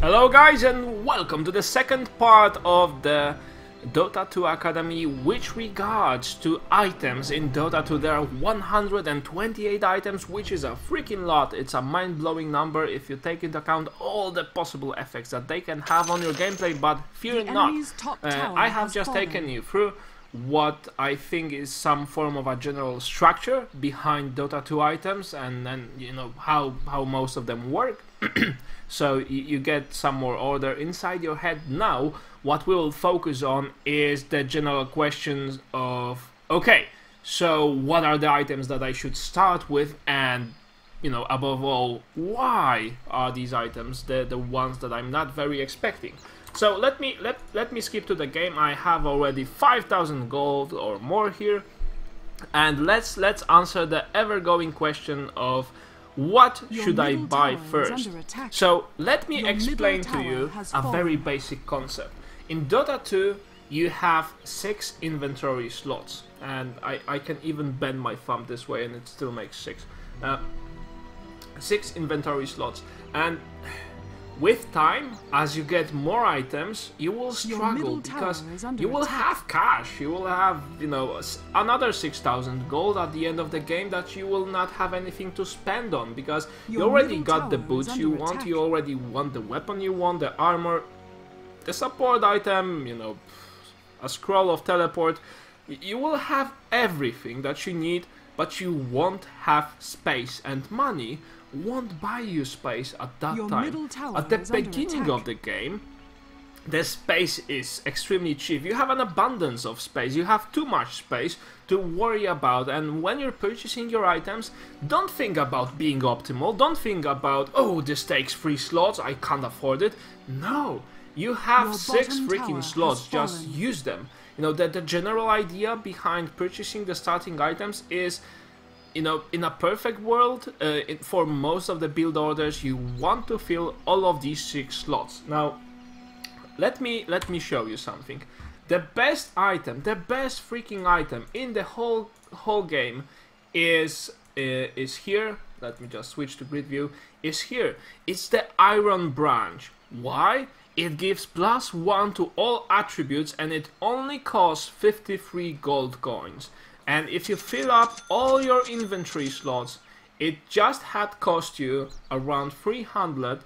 Hello guys and welcome to the second part of the Dota 2 Academy, which regards to items in Dota 2. There are 128 items, which is a freaking lot. It's a mind-blowing number if you take into account all the possible effects that they can have on your gameplay, but fear not, I have just taken you through what I think is some form of a general structure behind Dota 2 items, and then you know how most of them work. So you get some more order inside your head. Now what we will focus on is the general questions of, okay, so what are the items that I should start with, and you know, above all, why are these items the ones that I'm not very expecting? So let me skip to the game. I have already 5,000 gold or more here, and let's answer the ever-going question of what should I buy first. So let me explain to you a very basic concept. In Dota 2 you have 6 inventory slots, and I can even bend my thumb this way and it still makes 6. 6 inventory slots, and with time, as you get more items, you will struggle because you will have cash. You will have, you know, another 6,000 gold at the end of the game that you will not have anything to spend on, because you already got the boots you want, you already want the weapon you want, the armor, the support item, you know, a scroll of teleport. You will have everything that you need, but you won't have space, and money won't buy you space at that time. At the beginning of the game, the space is extremely cheap. You have an abundance of space, you have too much space to worry about, and when you're purchasing your items, don't think about being optimal, don't think about, oh, this takes 3 slots, I can't afford it. No, you have 6 freaking slots, just use them. You know, the general idea behind purchasing the starting items is, you know, in a perfect world, for most of the build orders, you want to fill all of these 6 slots. Now, let me show you something. The best item, the best freaking item in the whole game is here. Let me just switch to grid view. Is here. It's the Iron Branch. Why? It gives +1 to all attributes, and it only costs 53 gold coins. And if you fill up all your inventory slots, it just had cost you around 300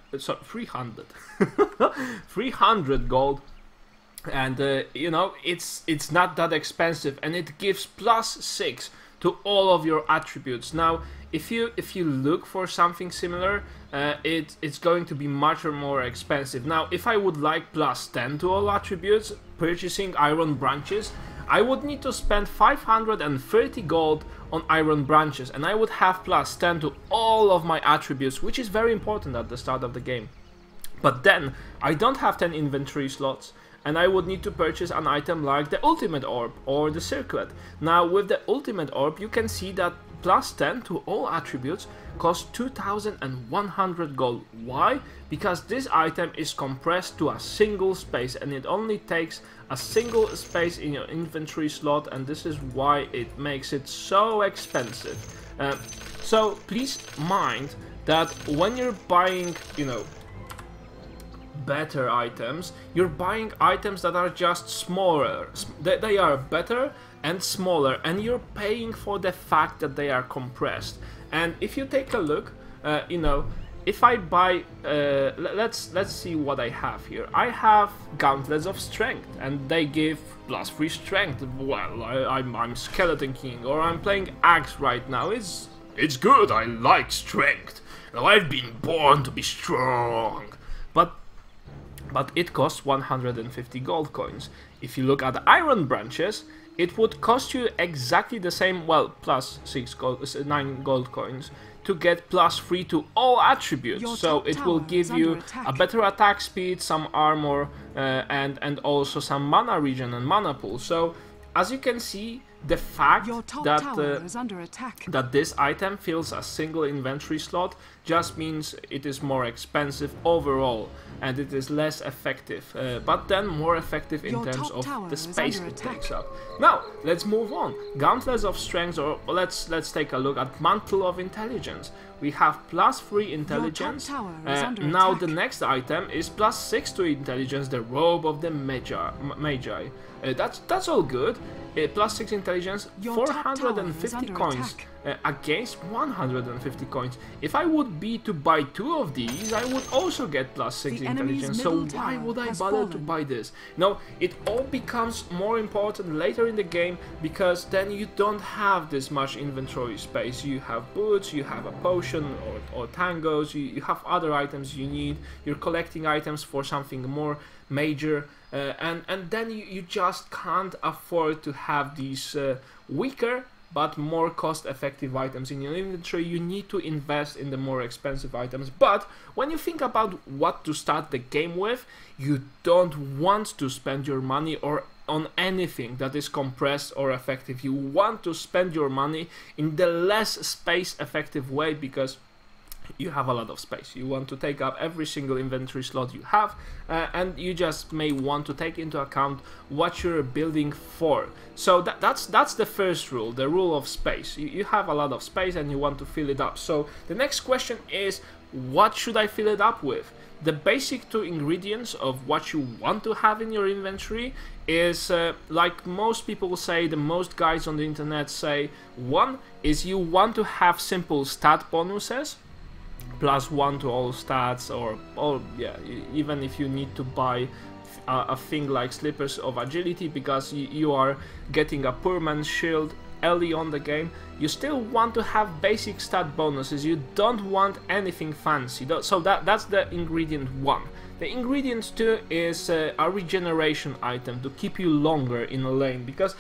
gold, and you know, it's not that expensive, and it gives +6 to all of your attributes. Now, if you look for something similar, it's going to be much more expensive. Now, if I would like +10 to all attributes, purchasing Iron Branches, I would need to spend 530 gold on Iron Branches, and I would have +10 to all of my attributes, which is very important at the start of the game. But then, I don't have 10 inventory slots, and I would need to purchase an item like the Ultimate Orb or the Circlet. Now, with the Ultimate Orb, you can see that +10 to all attributes costs 2,100 gold. Why? Because this item is compressed to a single space, and it only takes a single space in your inventory slot, and this is why it makes it so expensive. So please mind that when you're buying, you know, better items, you're buying items that are just smaller. They are better and smaller, and you're paying for the fact that they are compressed. And if you take a look, you know, if I buy, let's see what I have here. I have Gauntlets of Strength, and they give +3 strength. Well, I'm Skeleton King, or I'm playing Axe right now. It's good. I like strength. Now, I've been born to be strong. But it costs 150 gold coins. If you look at Iron Branches, it would cost you exactly the same, well, +9 gold coins to get +3 to all attributes. So it will give you a better attack speed, some armor, and also some mana regen and mana pool. So as you can see, the fact Your top that tower is under attack. that this item fills a single inventory slot just means it is more expensive overall and it is less effective, but then more effective in Your terms top of tower the is space under it attack. takes up. Now let's move on. Gauntlets of Strength, or let's take a look at Mantle of Intelligence. We have +3 intelligence. Your top tower is under Now attack. the next item is +6 to intelligence, the Robe of the Magi. That's all good. +6 intelligence, Your top tower is 450 under coins attack. against 150 coins. If I would be to buy 2 of these, I would also get +6 The enemy's intelligence. So middle why tower would I has bother to fallen. buy this? No, it all becomes more important later in the game, because then you don't have this much inventory space. You have boots, you have a potion or tangos, you have other items you need. You're collecting items for something more major, and then you just can't afford to have these weaker but more cost-effective items in your inventory. You need to invest in the more expensive items. But when you think about what to start the game with, you don't want to spend your money on anything that is compressed or effective. You want to spend your money in the less space-effective way, because you have a lot of space. You want to take up every single inventory slot you have, and you just may want to take into account what you're building for. So that's the first rule, the rule of space. You have a lot of space and you want to fill it up. So the next question is, what should I fill it up with? The basic 2 ingredients of what you want to have in your inventory is, like most people say, the most guys on the internet say, one is you want to have simple stat bonuses, +1 to all stats, or yeah, even if you need to buy a thing like Slippers of Agility because you are getting a poor man's shield early on the game, you still want to have basic stat bonuses. You don't want anything fancy. So that's the ingredient 1. The ingredient 2 is a regeneration item to keep you longer in a lane, because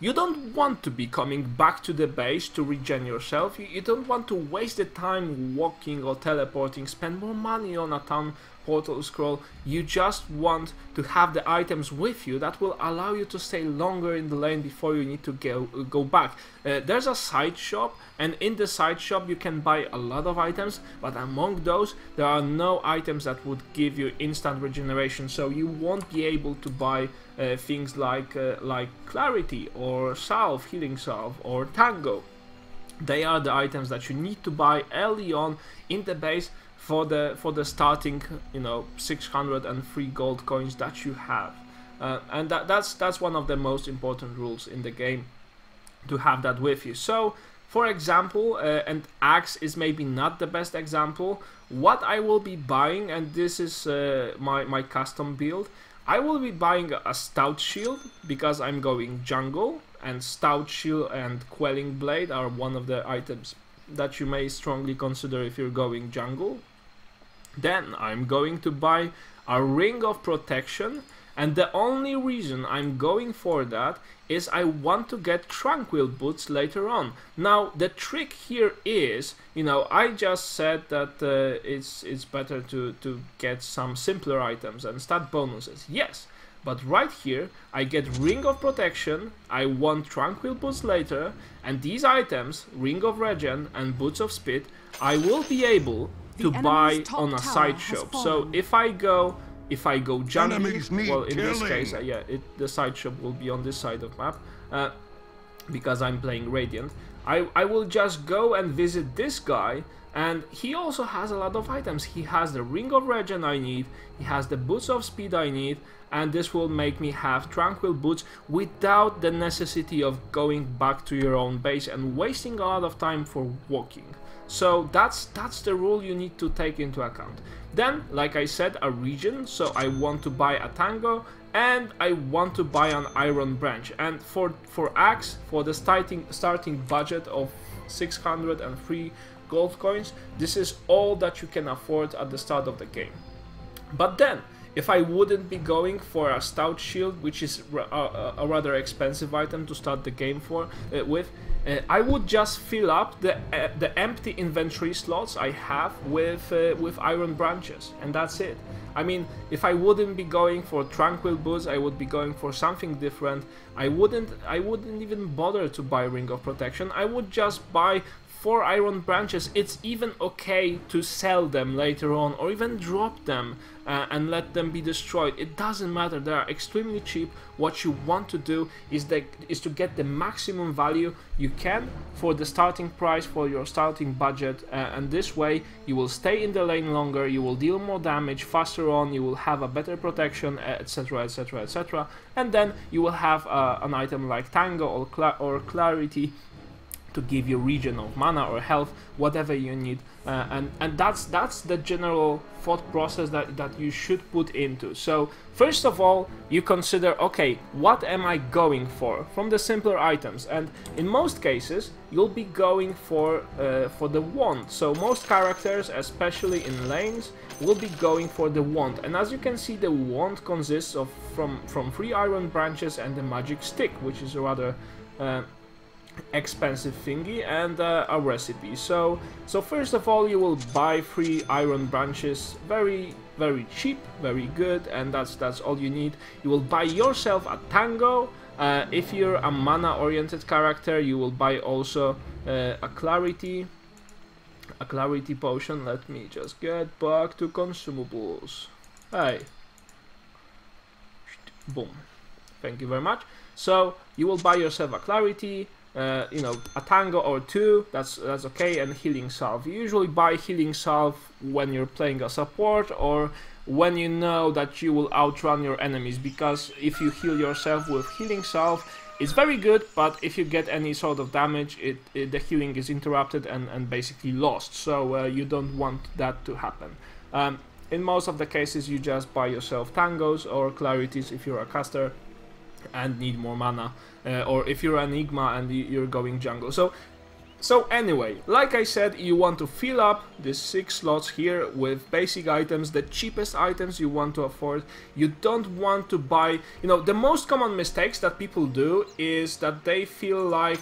you don't want to be coming back to the base to regen yourself. You don't want to waste the time walking or teleporting, spend more money on a town portal scroll. You just want to have the items with you that will allow you to stay longer in the lane before you need to go back. There's a side shop, and in the side shop you can buy a lot of items, but among those there are no items that would give you instant regeneration, so you won't be able to buy things like Clarity or Salve, Healing Salve, or Tango. They are the items that you need to buy early on in the base for the starting, 603 gold coins that you have, and that's one of the most important rules in the game, to have that with you. So, for example, and Axe is maybe not the best example, what I will be buying, and this is my custom build, I will be buying a Stout Shield because I'm going jungle, and Stout Shield and Quelling Blade are one of the items that you may strongly consider if you're going jungle. Then I'm going to buy a Ring of Protection, and the only reason I'm going for that is I want to get Tranquil Boots later on. Now the trick here is, I just said that it's better to get some simpler items and stat bonuses. Yes, but right here I get Ring of Protection, I want Tranquil Boots later, and these items, Ring of Regen and Boots of Speed, I will be able to buy on a side shop. So if I go jungle, well, in this case, the side shop will be on this side of map, because I'm playing Radiant. I will just go and visit this guy, and he also has a lot of items. He has the Ring of Regen I need, he has the Boots of Speed I need, and this will make me have Tranquil Boots without the necessity of going back to your own base and wasting a lot of time for walking. So that's the rule you need to take into account. Then, like I said, a region, so I want to buy a Tango, and I want to buy an Iron Branch. And for Axe, for the starting budget of 603 gold coins, this is all that you can afford at the start of the game. But then, if I wouldn't be going for a Stout Shield, which is a rather expensive item to start the game with, I would just fill up the empty inventory slots I have with iron branches, and that's it. I mean, if I wouldn't be going for tranquil boots, I would be going for something different. I wouldn't even bother to buy ring of protection. I would just buy 4 iron branches. It's even okay to sell them later on, or even drop them and let them be destroyed. It doesn't matter, they are extremely cheap. What you want to do is to get the maximum value you can for the starting price, for your starting budget, and this way you will stay in the lane longer, you will deal more damage faster on, you will have a better protection, etc, etc, etc, and then you will have an item like Tango or Clarity to give you regen of mana or health, whatever you need, and that's the general thought process that you should put into. So first of all, you consider, okay, what am I going for from the simpler items, and in most cases you'll be going for the wand. So most characters, especially in lanes, will be going for the wand, and as you can see, the wand consists of from 3 iron branches and the magic stick, which is a rather expensive thingy, and a recipe. So first of all, you will buy 3 iron branches, very cheap, very good, and that's all you need. You will buy yourself a Tango. If you're a mana oriented character, you will buy also a clarity potion. Let me just get back to consumables. Hey, boom, thank you very much. So you will buy yourself a clarity, you know, a Tango or 2, that's okay, and healing salve. You usually buy healing salve when you're playing a support, or when you know that you will outrun your enemies, because if you heal yourself with healing salve, it's very good, but if you get any sort of damage, the healing is interrupted and basically lost, so you don't want that to happen. In most of the cases, you just buy yourself Tangos or Clarities if you're a caster and need more mana, or if you're an Enigma and you're going jungle. So anyway, like I said, you want to fill up these 6 slots here with basic items, the cheapest items you want to afford. You don't want to buy, you know, the most common mistakes that people do is that they feel like,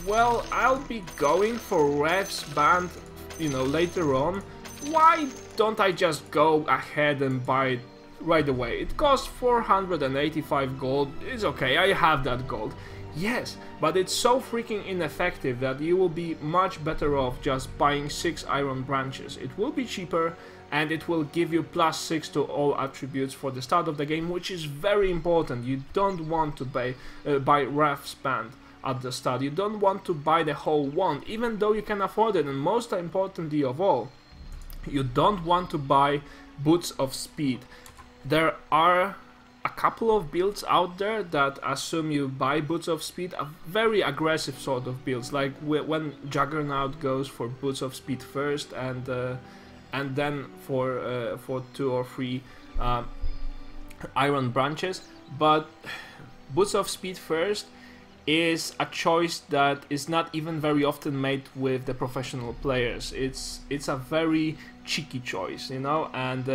well, I'll be going for Rev's band, you know, later on. Why don't I just go ahead and buy it right away? It costs 485 gold, it's okay, I have that gold. Yes, but it's so freaking ineffective that you will be much better off just buying 6 iron branches. It will be cheaper, and it will give you +6 to all attributes for the start of the game, which is very important. You don't want to buy Rev's band at the start. You don't want to buy the whole wand, even though you can afford it, and most importantly of all, you don't want to buy Boots of Speed. There are a couple of builds out there that assume you buy Boots of Speed, a very aggressive sort of builds, like when Juggernaut goes for Boots of Speed first, and then for 2 or 3 iron branches. But Boots of Speed first is a choice that is not even very often made with the professional players. It's a very cheeky choice, you know, and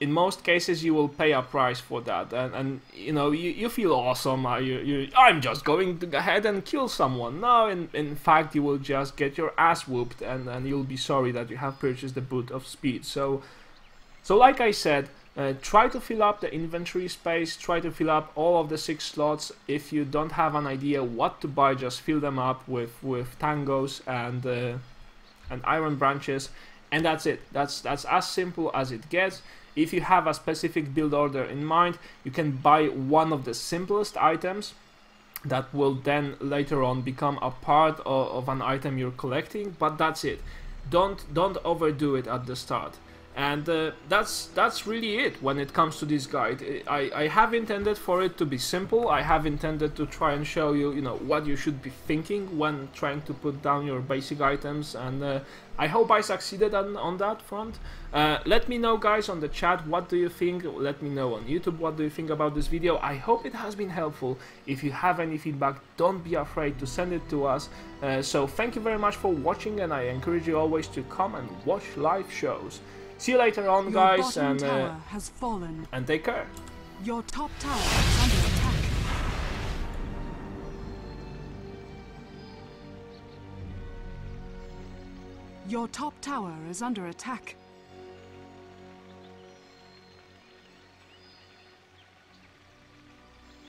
in most cases you will pay a price for that, and you know, you feel awesome, I'm just going to go ahead and kill someone. No, in fact you will just get your ass whooped, and you'll be sorry that you have purchased the Boot of Speed. So like I said, try to fill up the inventory space, try to fill up all of the 6 slots. If you don't have an idea what to buy, just fill them up with Tangos and iron branches, and that's it. That's as simple as it gets. If you have a specific build order in mind, you can buy one of the simplest items that will then later on become a part of an item you're collecting, but that's it. Don't overdo it at the start. And that's really it when it comes to this guide. I have intended for it to be simple. I have intended to try and show you, you know, what you should be thinking when trying to put down your basic items, and I hope I succeeded on that front. Let me know, guys, on the chat, what do you think? Let me know on YouTube what do you think about this video. I hope it has been helpful. If you have any feedback, don't be afraid to send it to us. So thank you very much for watching, and I encourage you always to come and watch live shows. See you later on, guys, and take care. Your top tower is under attack. Your top tower is under attack.